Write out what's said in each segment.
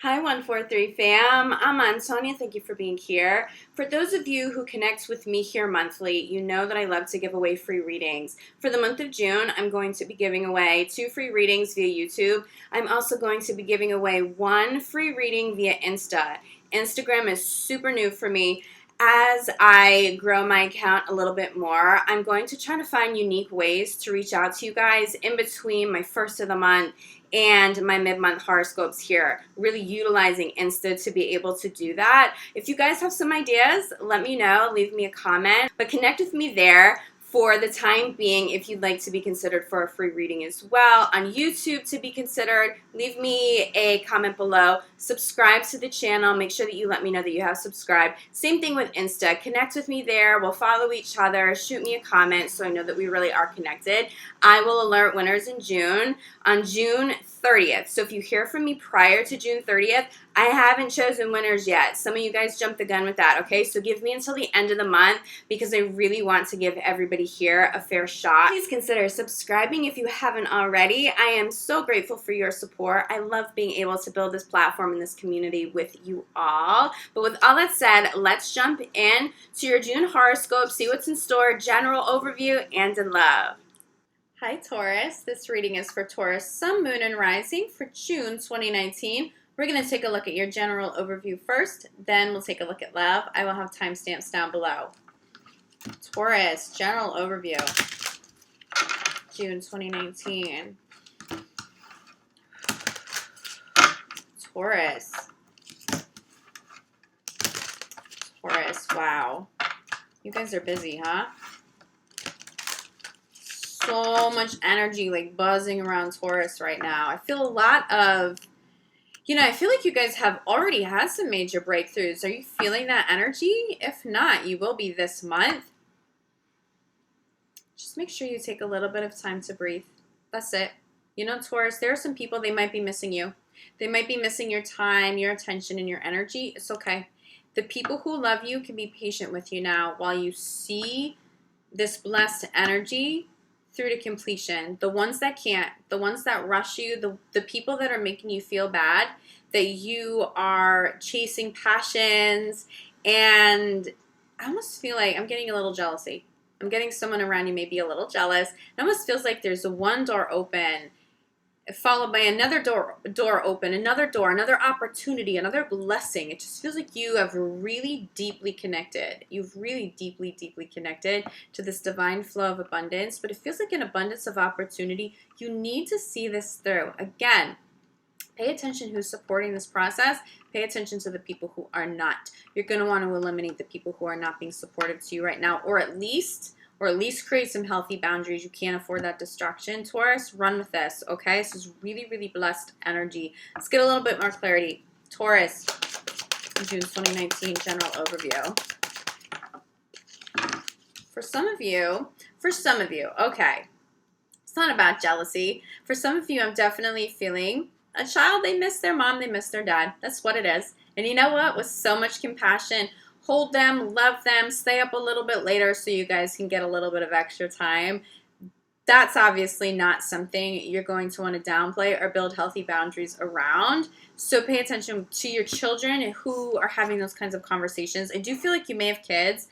Hi, 143 fam. I'm Antonia. Thank you for being here. For those of you who connect with me here monthly, you know that I love to give away free readings. For the month of June, I'm going to be giving away 2 free readings via YouTube. I'm also going to be giving away 1 free reading via Insta. Instagram is super new for me. As I grow my account a little bit more, I'm going to try to find unique ways to reach out to you guys in between my first of the month and my mid-month horoscopes here, really utilizing Insta to be able to do that. If you guys have some ideas, let me know, leave me a comment, but connect with me there. For the time being, if you'd like to be considered for a free reading as well, on YouTube to be considered, leave me a comment below. Subscribe to the channel. Make sure that you let me know that you have subscribed. Same thing with Insta. Connect with me there. We'll follow each other. Shoot me a comment so I know that we really are connected. I will alert winners in June on June 30th. So if you hear from me prior to June 30th, I haven't chosen winners yet. Some of you guys jumped the gun with that, okay? So give me until the end of the month because I really want to give everybody here a fair shot. Please consider subscribing if you haven't already. I am so grateful for your support. I love being able to build this platform and this community with you all. But with all that said, let's jump in to your June horoscope, see what's in store, general overview, and in love. Hi, Taurus. This reading is for Taurus, Sun, Moon, and Rising for June 2019. We're going to take a look at your general overview first, then we'll take a look at love. I will have timestamps down below. Taurus, general overview, June 2019. Taurus. Taurus, wow. You guys are busy, huh? So much energy like buzzing around Taurus right now. I feel a lot of, I feel like you guys have already had some major breakthroughs. Are you feeling that energy? If not, you will be this month. Just make sure you take a little bit of time to breathe. That's it. Taurus, there are some people, they might be missing you. They might be missing your time, your attention, and your energy. It's okay. The people who love you can be patient with you now while you see this blessed energy through to completion. The ones that can't, the ones that rush you, the people that are making you feel bad, that you are chasing passions, and I almost feel like I'm getting a little jealousy. I'm getting someone around you maybe a little jealous. It almost feels like there's one door open, followed by another door open, another door, another opportunity, another blessing. It just feels like you have really deeply connected. You've really deeply, deeply connected to this divine flow of abundance, but it feels like an abundance of opportunity. You need to see this through. Again, pay attention who's supporting this process. Pay attention to the people who are not. You're going to want to eliminate the people who are not being supportive to you right now, or at least create some healthy boundaries. You can't afford that distraction. Taurus, run with this, okay? This is really, really blessed energy. Let's get a little bit more clarity. Taurus, June 2019 general overview. For some of you, okay. It's not about jealousy. For some of you, I'm definitely feeling a child, they miss their mom, they miss their dad. That's what it is. And you know what? With so much compassion, hold them, love them, stay up a little bit later so you guys can get a little bit of extra time. That's obviously not something you're going to want to downplay or build healthy boundaries around. So pay attention to your children who are having those kinds of conversations. I do feel like you may have kids.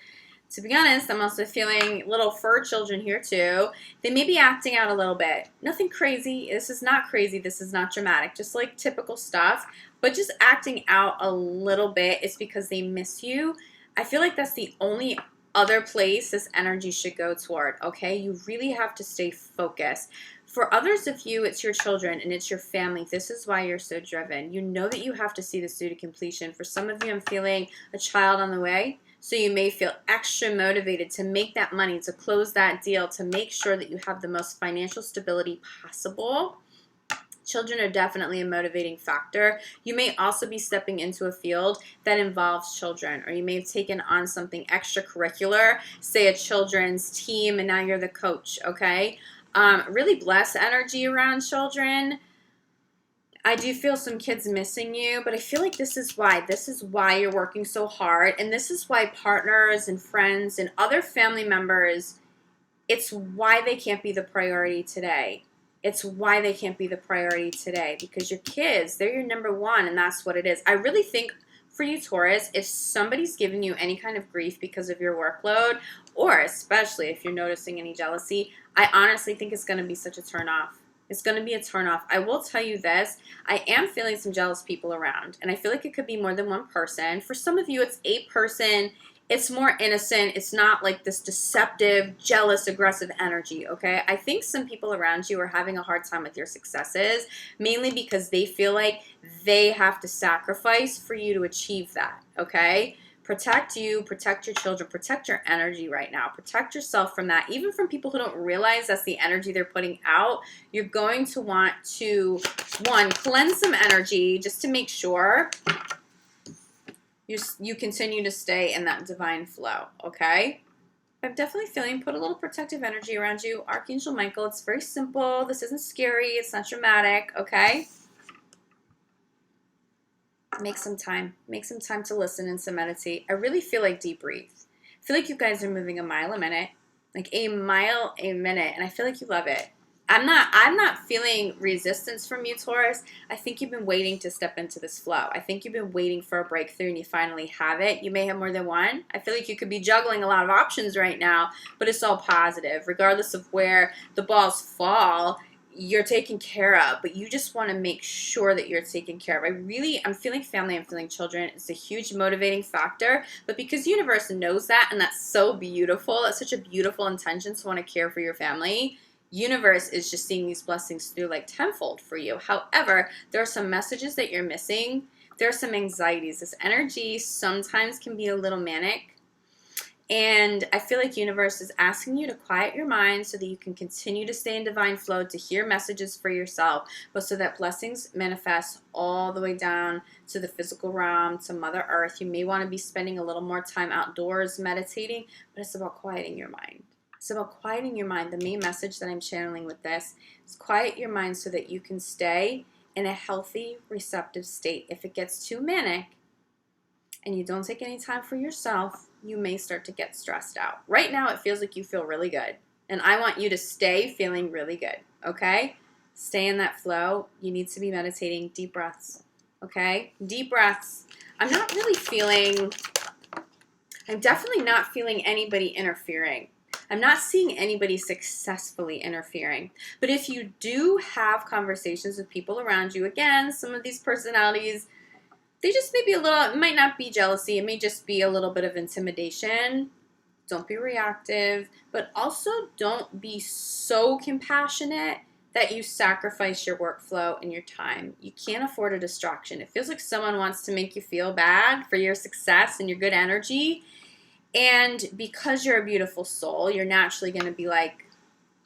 To be honest, I'm also feeling little fur children here too. They may be acting out a little bit. Nothing crazy. This is not crazy. This is not dramatic. Just like typical stuff. But just acting out a little bit is because they miss you. I feel like that's the only other place this energy should go toward, okay? You really have to stay focused. For others of you, it's your children and it's your family. This is why you're so driven. You know that you have to see this through to completion. For some of you, I'm feeling a child on the way. So you may feel extra motivated to make that money, to close that deal, to make sure that you have the most financial stability possible. Children are definitely a motivating factor. You may also be stepping into a field that involves children, or you may have taken on something extracurricular, say a children's team, and now you're the coach, okay? Really blessed energy around children. I do feel some kids missing you, but I feel like this is why you're working so hard, and this is why partners and friends and other family members, it's why they can't be the priority today. It's why they can't be the priority today, because your kids, they're your number one, and that's what it is. I really think for you, Taurus, if somebody's giving you any kind of grief because of your workload, or especially if you're noticing any jealousy, I honestly think it's going to be such a turnoff. It's going to be a turnoff. I will tell you this. I am feeling some jealous people around, and I feel like it could be more than one person. For some of you, it's a person. It's more innocent. It's not like this deceptive, jealous, aggressive energy, okay? I think some people around you are having a hard time with your successes, mainly because they feel like they have to sacrifice for you to achieve that, okay? Protect you, protect your children, protect your energy right now. Protect yourself from that. Even from people who don't realize that's the energy they're putting out, you're going to want to, one, cleanse some energy just to make sure you continue to stay in that divine flow, okay? I'm definitely feeling put a little protective energy around you. Archangel Michael, it's very simple. This isn't scary. It's not dramatic, okay? Make some time. Make some time to listen and to meditate. I really feel like deep breathe. I feel like you guys are moving a mile a minute. Like a mile a minute. And I feel like you love it. I'm not feeling resistance from you, Taurus. I think you've been waiting to step into this flow. I think you've been waiting for a breakthrough and you finally have it. You may have more than one. I feel like you could be juggling a lot of options right now, but it's all positive. Regardless of where the balls fall, you're taken care of, but you just want to make sure that you're taken care of. I'm feeling family, I'm feeling children. It's a huge motivating factor, but because the universe knows that, and that's so beautiful, that's such a beautiful intention to want to care for your family, universe is just seeing these blessings through like tenfold for you. However, there are some messages that you're missing. There are some anxieties. This energy sometimes can be a little manic. And I feel like universe is asking you to quiet your mind so that you can continue to stay in divine flow, to hear messages for yourself, but so that blessings manifest all the way down to the physical realm, to Mother Earth. You may want to be spending a little more time outdoors meditating, but it's about quieting your mind. It's about quieting your mind. The main message that I'm channeling with this is quiet your mind so that you can stay in a healthy, receptive state. If it gets too manic and you don't take any time for yourself, you may start to get stressed out. Right now, it feels like you feel really good. And I want you to stay feeling really good, okay? Stay in that flow. You need to be meditating. Deep breaths, okay? Deep breaths. I'm definitely not feeling anybody interfering. I'm not seeing anybody successfully interfering. But if you do have conversations with people around you, again, some of these personalities, they just may be it might not be jealousy, it may just be a little bit of intimidation. Don't be reactive, but also don't be so compassionate that you sacrifice your workflow and your time. You can't afford a distraction. It feels like someone wants to make you feel bad for your success and your good energy. And because you're a beautiful soul, you're naturally going to be like,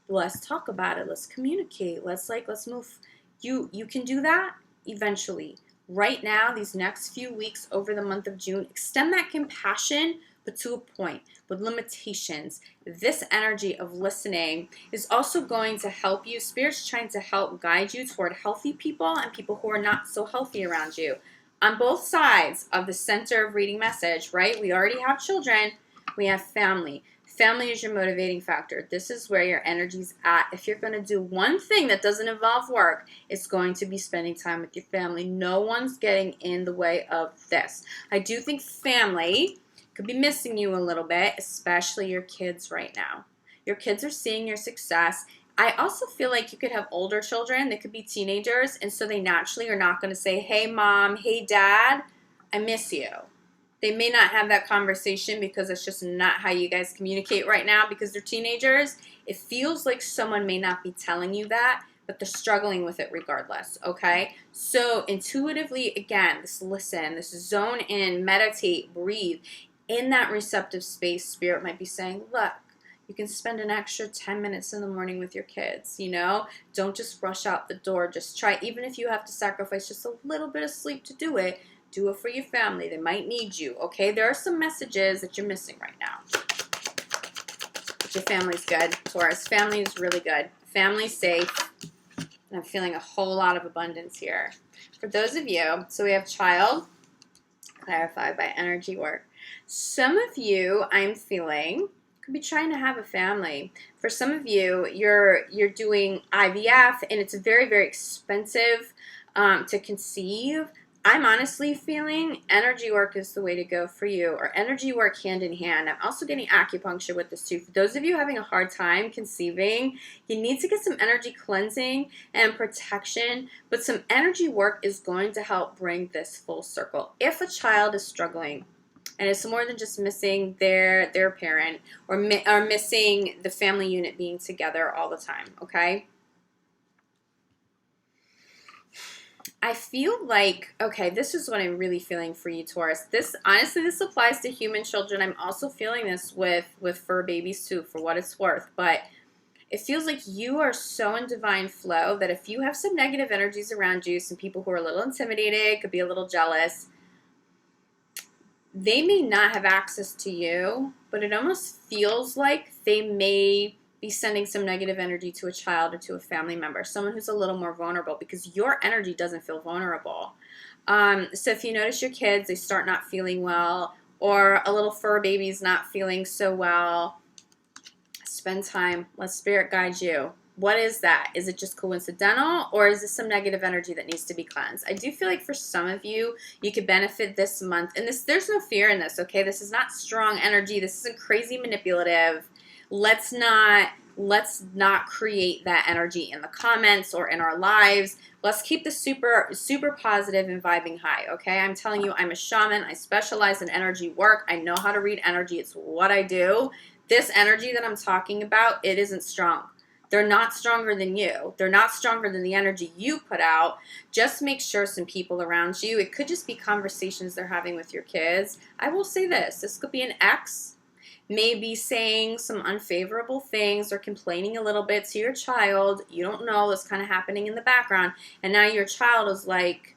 let's talk about it. Let's communicate. Let's move. You can do that eventually. Right now, these next few weeks over the month of June, extend that compassion, but to a point, with limitations. This energy of listening is also going to help you. Spirit's trying to help guide you toward healthy people and people who are not so healthy around you. On both sides of the center of reading message, right? We already have children. We have family. Family is your motivating factor. This is where your energy's at. If you're going to do one thing that doesn't involve work, it's going to be spending time with your family. No one's getting in the way of this. I do think family could be missing you a little bit, especially your kids right now. Your kids are seeing your success. I also feel like you could have older children. They could be teenagers, and so they naturally are not going to say, hey, mom, hey, dad, I miss you. They may not have that conversation because it's just not how you guys communicate right now because they're teenagers. It feels like someone may not be telling you that, but they're struggling with it regardless, okay? So intuitively, again, this listen, this zone in, meditate, breathe. In that receptive space, Spirit might be saying, look, you can spend an extra 10 minutes in the morning with your kids, you know? Don't just rush out the door. Just try, even if you have to sacrifice just a little bit of sleep to do it for your family. They might need you, okay? There are some messages that you're missing right now. But your family's good, Taurus. Family is really good. Family's safe. And I'm feeling a whole lot of abundance here. For those of you, so we have child, clarified by energy work. Some of you, I'm feeling, Could be trying to have a family. For some of you, you're doing IVF, and it's very, very expensive to conceive. I'm honestly feeling energy work is the way to go for you, or energy work hand in hand. I'm also getting acupuncture with this too. For those of you having a hard time conceiving, you need to get some energy cleansing and protection, but some energy work is going to help bring this full circle. If a child is struggling, and it's more than just missing their parent, or missing the family unit being together all the time, okay? I feel like, okay, this is what I'm really feeling for you, Taurus. Honestly, this applies to human children. I'm also feeling this with fur babies too, for what it's worth. But it feels like you are so in divine flow that if you have some negative energies around you, some people who are a little intimidated, could be a little jealous, they may not have access to you, but it almost feels like they may be sending some negative energy to a child or to a family member, someone who's a little more vulnerable, because your energy doesn't feel vulnerable. So if you notice your kids, they start not feeling well, or a little fur baby's not feeling so well, spend time. Let spirit guide you. What is that? Is it just coincidental, or is this some negative energy that needs to be cleansed? I do feel like for some of you, you could benefit this month. And there's no fear in this, okay? This is not strong energy. This isn't crazy manipulative. Let's not create that energy in the comments or in our lives. Let's keep this super, super positive and vibing high, okay? I'm telling you, I'm a shaman. I specialize in energy work. I know how to read energy. It's what I do. This energy that I'm talking about, it isn't strong. They're not stronger than you. They're not stronger than the energy you put out. Just make sure some people around you, it could just be conversations they're having with your kids. I will say this could be an ex, maybe saying some unfavorable things or complaining a little bit to your child. You don't know, that's kind of happening in the background. And now your child is like,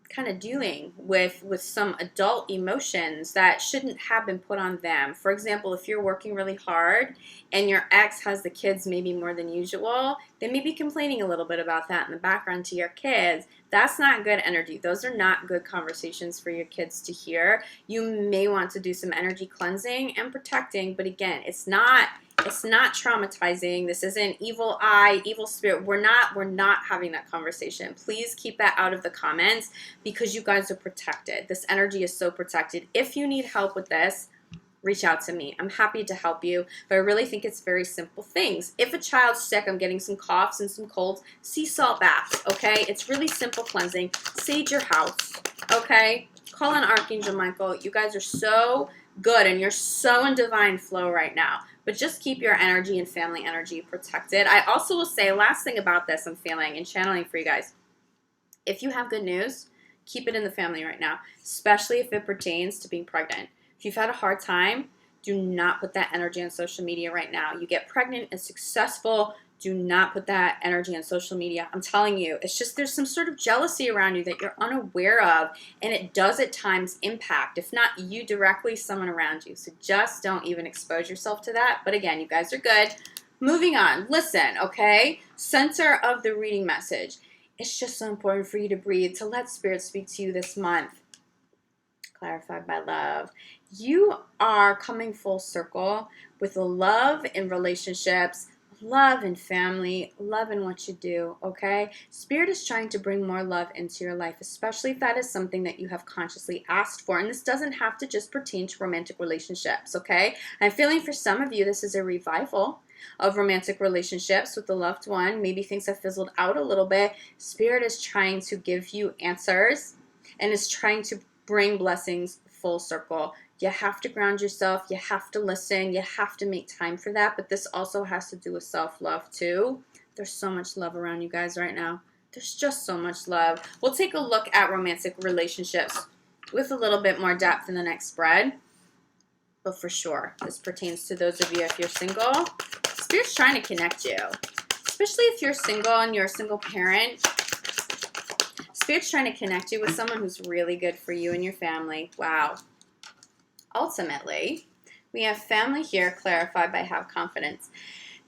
kind of dealing with some adult emotions that shouldn't have been put on them. For example, if you're working really hard and your ex has the kids maybe more than usual, they may be complaining a little bit about that in the background to your kids. That's not good energy. Those are not good conversations for your kids to hear. You may want to do some energy cleansing and protecting, but again, it's not traumatizing. This isn't evil eye, evil spirit. We're not having that conversation. Please keep that out of the comments, because you guys are protected. This energy is so protected. If you need help with this, reach out to me. I'm happy to help you, but I really think it's very simple things. If a child's sick, I'm getting some coughs and some colds, sea salt baths, okay? It's really simple cleansing. Sage your house, okay? Call on Archangel Michael. You guys are so good, and you're so in divine flow right now. But just keep your energy and family energy protected. I also will say, last thing about this I'm feeling and channeling for you guys. If you have good news, keep it in the family right now, especially if it pertains to being pregnant. If you've had a hard time, do not put that energy on social media right now. You get pregnant and successful, do not put that energy on social media. I'm telling you, it's just there's some sort of jealousy around you that you're unaware of, and it does at times impact, if not you directly, someone around you. So just don't even expose yourself to that. But again, you guys are good. Moving on. Listen, okay? Center of the reading message. It's just so important for you to breathe, to let Spirit speak to you this month. Clarified by love. You are coming full circle with love in relationships, love in family, love in what you do, okay? Spirit is trying to bring more love into your life, especially if that is something that you have consciously asked for. And this doesn't have to just pertain to romantic relationships, okay? I'm feeling for some of you, this is a revival of romantic relationships with the loved one. Maybe things have fizzled out a little bit. Spirit is trying to give you answers and is trying to bring blessings full circle. You have to ground yourself. You have to listen. You have to make time for that. But this also has to do with self-love too. There's so much love around you guys right now. There's just so much love. We'll take a look at romantic relationships with a little bit more depth in the next spread. But for sure, this pertains to those of you if you're single. Spirit's trying to connect you. Especially if you're single and you're a single parent. Spirit's trying to connect you with someone who's really good for you and your family. Wow. Ultimately, we have family here clarified by have confidence.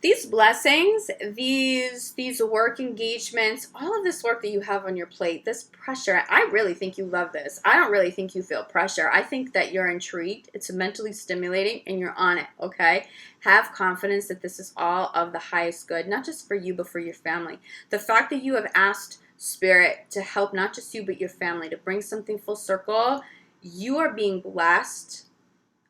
these blessings, these work engagements, all of this work that you have on your plate, this pressure, I really think you love this. I don't really think you feel pressure. I think that you're intrigued. It's mentally stimulating and you're on it, okay? Have confidence that this is all of the highest good, not just for you, but for your family. The fact that you have asked Spirit to help not just you, but your family, to bring something full circle, you are being blessed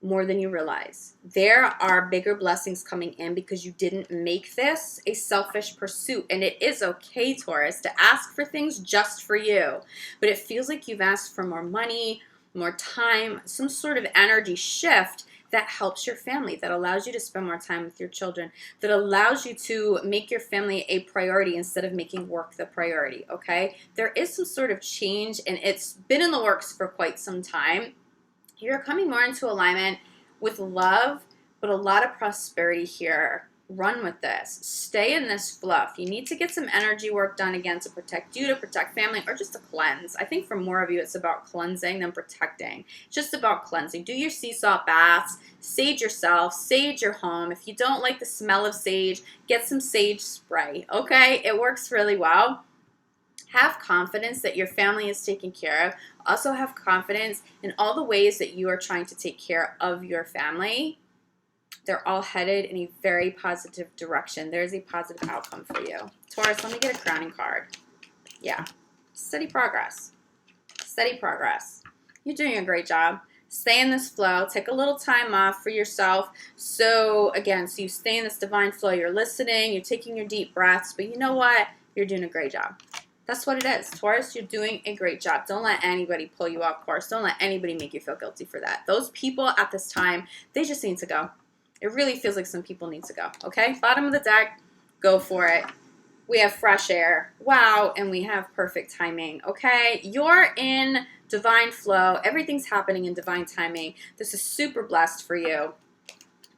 more than you realize. There are bigger blessings coming in because you didn't make this a selfish pursuit. And it is okay, Taurus, to ask for things just for you. But it feels like you've asked for more money, more time, some sort of energy shift that helps your family, that allows you to spend more time with your children, that allows you to make your family a priority instead of making work the priority, okay? There is some sort of change, and it's been in the works for quite some time. You're coming more into alignment with love, but a lot of prosperity here. Run with this. Stay in this fluff. You need to get some energy work done again to protect you, to protect family, or just to cleanse. I think for more of you, it's about cleansing than protecting. It's just about cleansing. Do your sea salt baths. Sage yourself. Sage your home. If you don't like the smell of sage, get some sage spray, okay? It works really well. Have confidence that your family is taken care of. Also have confidence in all the ways that you are trying to take care of your family. They're all headed in a very positive direction. There's a positive outcome for you. Taurus, let me get a crowning card. Yeah. Steady progress. Steady progress. You're doing a great job. Stay in this flow. Take a little time off for yourself. So, again, so you stay in this divine flow. You're listening. You're taking your deep breaths. But you know what? You're doing a great job. That's what it is. Taurus, you're doing a great job. Don't let anybody pull you off course. Don't let anybody make you feel guilty for that. Those people at this time, they just need to go. It really feels like some people need to go, okay? Bottom of the deck, go for it. We have fresh air. Wow, and we have perfect timing, okay? You're in divine flow. Everything's happening in divine timing. This is super blessed for you.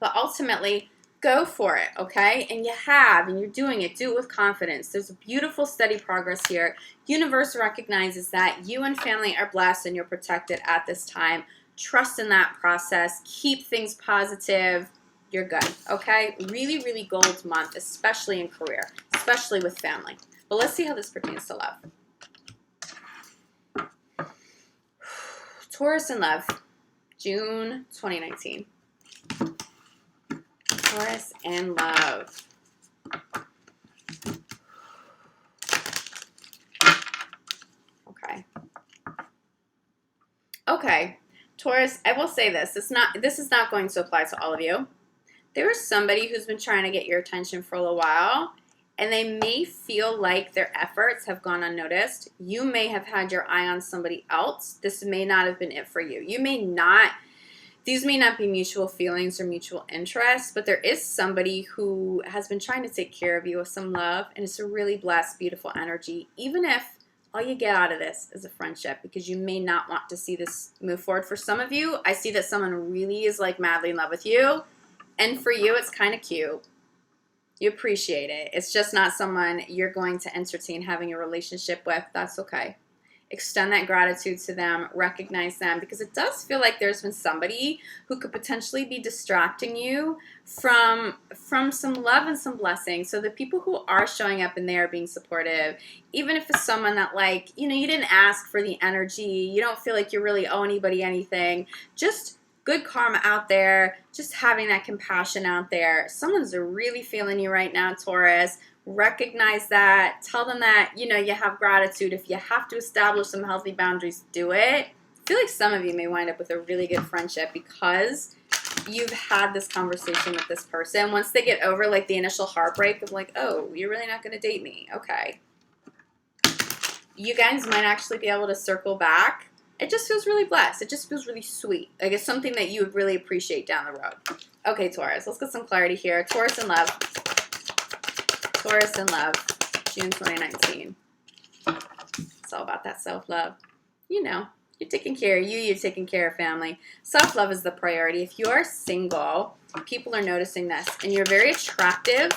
But ultimately, go for it, okay? And you have, and you're doing it. Do it with confidence. There's a beautiful, steady progress here. Universe recognizes that you and family are blessed and you're protected at this time. Trust in that process. Keep things positive. You're good, okay? Really, really gold month, especially in career, especially with family. But let's see how this pertains to love. Taurus in love, June 2019. Taurus and love. Okay. Taurus, I will say this. This is not going to apply to all of you. There is somebody who's been trying to get your attention for a little while, and they may feel like their efforts have gone unnoticed. You may have had your eye on somebody else. This may not have been it for you. These may not be mutual feelings or mutual interests, but there is somebody who has been trying to take care of you with some love, and it's a really blessed, beautiful energy, even if all you get out of this is a friendship, because you may not want to see this move forward. For some of you, I see that someone really is like madly in love with you, and for you, it's kind of cute. You appreciate it. It's just not someone you're going to entertain having a relationship with. That's okay. Extend that gratitude to them. Recognize them, because it does feel like there's been somebody who could potentially be distracting you from some love and some blessing. So the people who are showing up and they are being supportive, even if it's someone that, like, you didn't ask for the energy, you don't feel like you really owe anybody anything, just good karma out there, just having that compassion out there. Someone's really feeling you right now, Taurus. Recognize that. Tell them that, you have gratitude. If you have to establish some healthy boundaries, do it. I feel like some of you may wind up with a really good friendship because you've had this conversation with this person. Once they get over, like, the initial heartbreak of, like, oh, you're really not going to date me. Okay. You guys might actually be able to circle back. It just feels really blessed. It just feels really sweet. Like, it's something that you would really appreciate down the road. Okay, Taurus, let's get some clarity here. Taurus in love. Taurus in love, June 2019. It's all about that self-love. You're taking care of you. You're taking care of family. Self-love is the priority. If you're single, people are noticing this, and you're very attractive.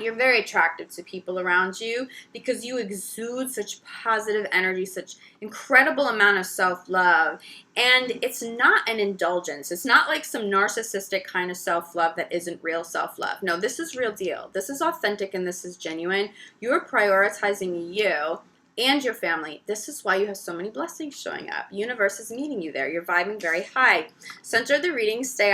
You're very attractive to people around you because you exude such positive energy, such incredible amount of self-love. And it's not an indulgence. It's not like some narcissistic kind of self-love that isn't real self-love. No, this is real deal. This is authentic and this is genuine. You're prioritizing you and your family. This is why you have so many blessings showing up. Universe is meeting you there. You're vibing very high. Center of the reading, stay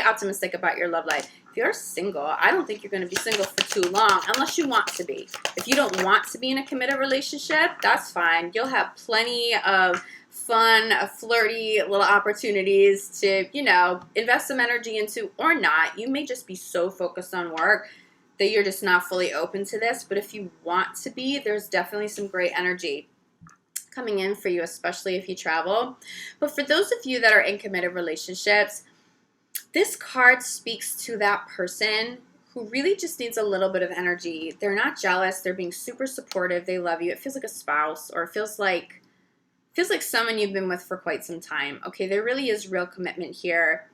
optimistic about your love life. If you're single, I don't think you're going to be single for too long unless you want to be. If you don't want to be in a committed relationship, that's fine. You'll have plenty of fun, flirty little opportunities to, you know, invest some energy into or not. You may just be so focused on work that you're just not fully open to this. But if you want to be, there's definitely some great energy coming in for you, especially if you travel. But for those of you that are in committed relationships, this card speaks to that person who really just needs a little bit of energy. They're not jealous. They're being super supportive. They love you. It feels like a spouse, or it feels like someone you've been with for quite some time. Okay, there really is real commitment here.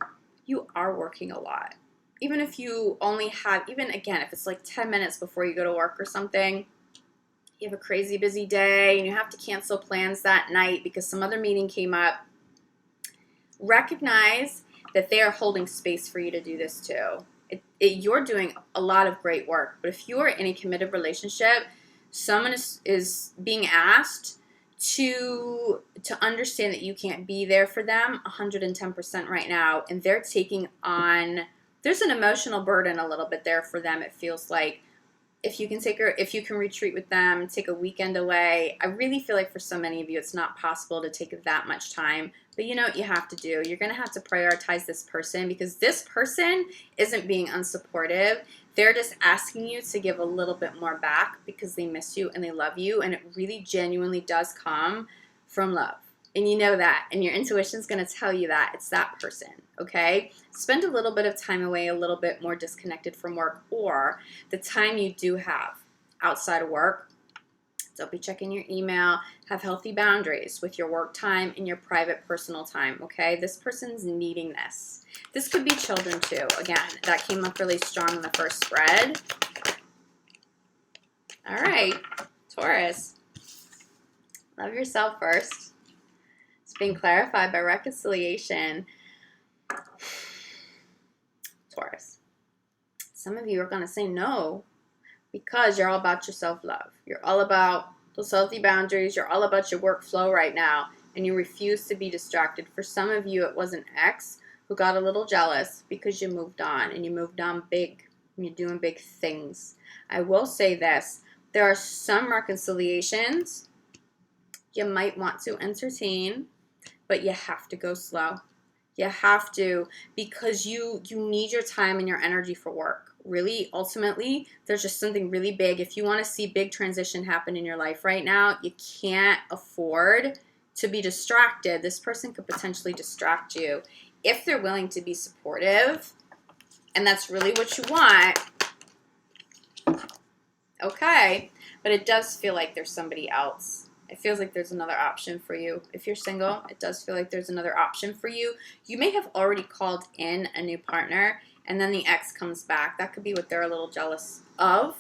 You are working a lot. Even if you only have, even again, if it's like 10 minutes before you go to work or something, you have a crazy busy day and you have to cancel plans that night because some other meeting came up. Recognize that they are holding space for you to do this too. You're doing a lot of great work, but if you're in a committed relationship, someone is being asked to understand that you can't be there for them 110% right now, and they're taking on, there's an emotional burden a little bit there for them. It feels like if you can retreat with them, take a weekend away. I really feel like for so many of you, it's not possible to take that much time. But you know what you have to do? You're going to have to prioritize this person because this person isn't being unsupportive. They're just asking you to give a little bit more back because they miss you and they love you. And it really genuinely does come from love. And you know that. And your intuition's going to tell you that. It's that person. Okay? Spend a little bit of time away, a little bit more disconnected from work, or the time you do have outside of work. Don't be checking your email. Have healthy boundaries with your work time and your private personal time, okay? This person's needing this. This could be children too. Again, that came up really strong in the first spread. All right, Taurus. Love yourself first. It's being clarified by reconciliation. Taurus. Some of you are going to say no because you're all about your self-love. You're all about those healthy boundaries. You're all about your workflow right now, and you refuse to be distracted. For some of you, it was an ex who got a little jealous because you moved on, and you moved on big, and you're doing big things. I will say this. There are some reconciliations you might want to entertain, but you have to go slow. You have to, because you need your time and your energy for work. Really, ultimately, there's just something really big. If you want to see big transition happen in your life right now, you can't afford to be distracted. This person could potentially distract you if they're willing to be supportive, and that's really what you want. Okay, but it does feel like there's somebody else. It feels like there's another option for you. If you're single, it does feel like there's another option for you. You may have already called in a new partner, and then the ex comes back. That could be what they're a little jealous of.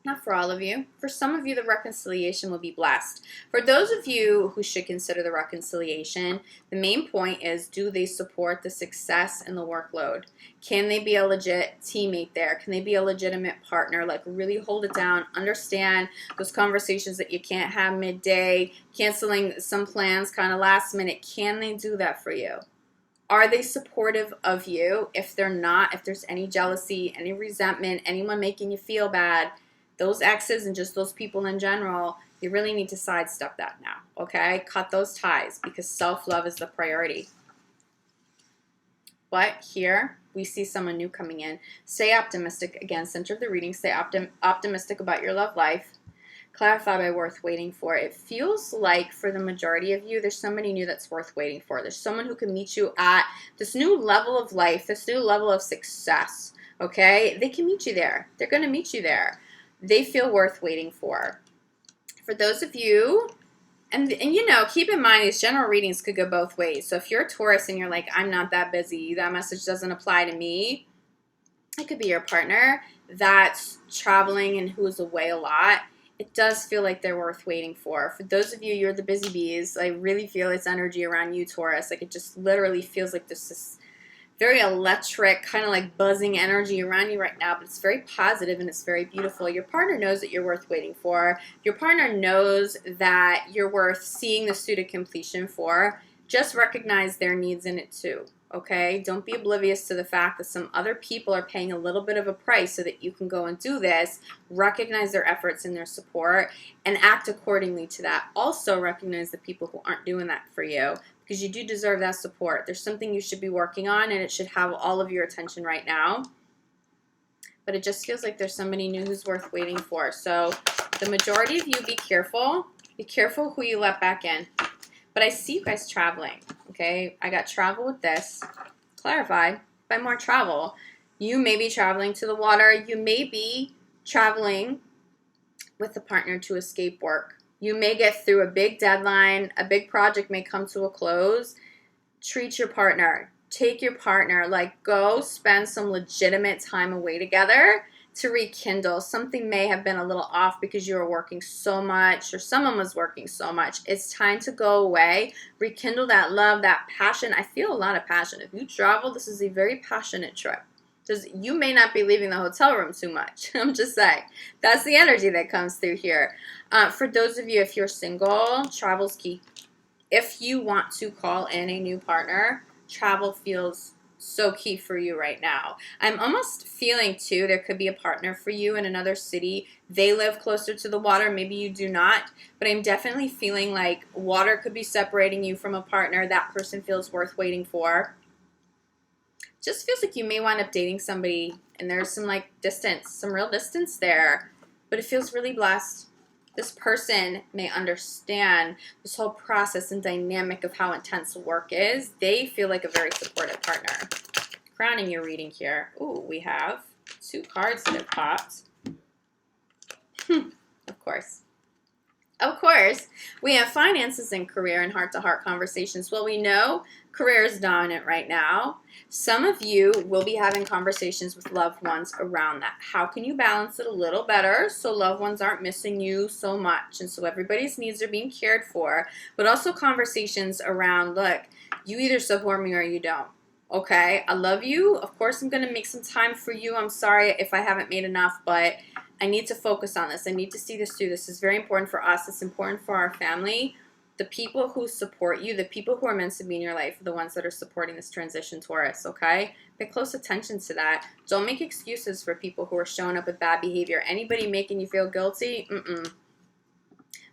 Not for all of you. For some of you, the reconciliation will be blessed. For those of you who should consider the reconciliation, the main point is, do they support the success and the workload? Can they be a legit teammate there? Can they be a legitimate partner? Like, really hold it down. Understand those conversations that you can't have midday, canceling some plans kind of last minute. Can they do that for you? Are they supportive of you? If they're not, if there's any jealousy, any resentment, anyone making you feel bad, those exes and just those people in general, you really need to sidestep that now, okay? Cut those ties because self-love is the priority. But here, we see someone new coming in. Stay optimistic. Again, center of the reading. Stay optimistic about your love life. Clarify by worth waiting for. It feels like for the majority of you, there's somebody new that's worth waiting for. There's someone who can meet you at this new level of life, this new level of success, okay? They can meet you there. They're going to meet you there. They feel worth waiting for. For those of you, and you know, keep in mind these general readings could go both ways. So if you're a Taurus and you're like, I'm not that busy, that message doesn't apply to me, it could be your partner that's traveling and who is away a lot. It does feel like they're worth waiting for. For those of you, you're the busy bees. I really feel its energy around you, Taurus. Like, it just literally feels like there's this very electric, kind of like buzzing energy around you right now, but it's very positive and it's very beautiful. Your partner knows that you're worth waiting for. Your partner knows that you're worth seeing this through to completion for. Just recognize their needs in it too. Okay, don't be oblivious to the fact that some other people are paying a little bit of a price so that you can go and do this. Recognize their efforts and their support and act accordingly to that. Also recognize the people who aren't doing that for you, because you do deserve that support. There's something you should be working on and it should have all of your attention right now. But it just feels like there's somebody new who's worth waiting for. So the majority of you, be careful. Be careful who you let back in. But I see you guys traveling, okay? I got travel with this. Clarify, by more travel. You may be traveling to the water. You may be traveling with a partner to escape work. You may get through a big deadline. A big project may come to a close. Treat your partner. Take your partner. Like, go spend some legitimate time away together to rekindle. Something may have been a little off because you were working so much or someone was working so much. It's time to go away, rekindle that love, that passion. I feel a lot of passion. If you travel, this is a very passionate trip. You may not be leaving the hotel room too much. I'm just saying. That's the energy that comes through here. For those of you, if you're single, travel's key. If you want to call in a new partner, travel feels so key for you right now. I'm almost feeling too there could be a partner for you in another city. They live closer to the water. Maybe you do not, but I'm definitely feeling like water could be separating you from a partner. That person feels worth waiting for. Just feels like you may wind up dating somebody and there's some like distance, some real distance there, but it feels really blessed. This person may understand this whole process and dynamic of how intense work is. They feel like a very supportive partner. Crowning your reading here. Ooh, we have 2 cards that have popped. Of course. Of course, we have finances and career and heart-to-heart conversations. Well, we know career is dominant right now. Some of you will be having conversations with loved ones around that. How can you balance it a little better so loved ones aren't missing you so much and so everybody's needs are being cared for, but also conversations around, look, you either support me or you don't. Okay, I love you. Of course, I'm going to make some time for you. I'm sorry if I haven't made enough, but I need to focus on this. I need to see this through. This is very important for us. It's important for our family. The people who support you, the people who are meant to be in your life, are the ones that are supporting this transition, Taurus, okay? Pay close attention to that. Don't make excuses for people who are showing up with bad behavior. Anybody making you feel guilty,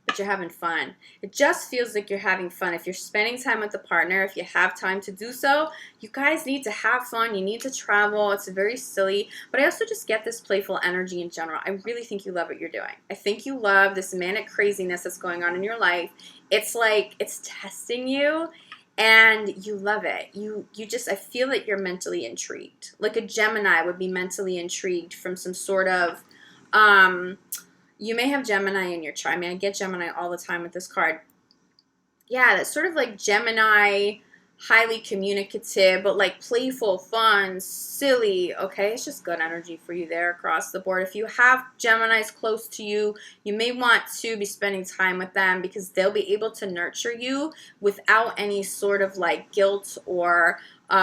but you're having fun. It just feels like you're having fun. If you're spending time with a partner, if you have time to do so, you guys need to have fun. You need to travel. It's very silly. But I also just get this playful energy in general. I really think you love what you're doing. I think you love this manic craziness that's going on in your life. It's like it's testing you. And you love it. You just, I feel that you're mentally intrigued. Like a Gemini would be mentally intrigued from some sort of, you may have Gemini in your chart. I mean, I get Gemini all the time with this card. Yeah, that's sort of like Gemini, highly communicative, but like playful, fun, silly. Okay, it's just good energy for you there across the board. If you have Geminis close to you, you may want to be spending time with them because they'll be able to nurture you without any sort of like guilt or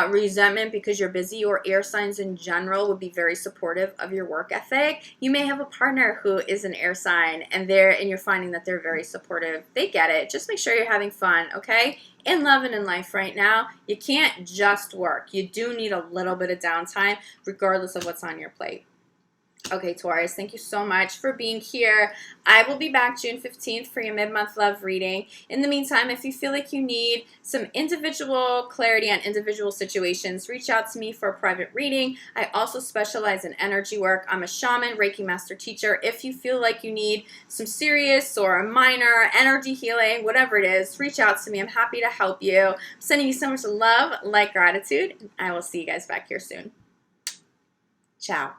resentment because you're busy, or air signs in general would be very supportive of your work ethic. You may have a partner who is an air sign and you're finding that they're very supportive. They get it. Just make sure you're having fun, okay? In love and in life right now, you can't just work. You do need a little bit of downtime regardless of what's on your plate. Okay, Taurus, thank you so much for being here. I will be back June 15th for your mid-month love reading. In the meantime, if you feel like you need some individual clarity on individual situations, reach out to me for a private reading. I also specialize in energy work. I'm a shaman, Reiki master teacher. If you feel like you need some serious or a minor energy healing, whatever it is, reach out to me. I'm happy to help you. I'm sending you so much love, light, gratitude, and I will see you guys back here soon. Ciao.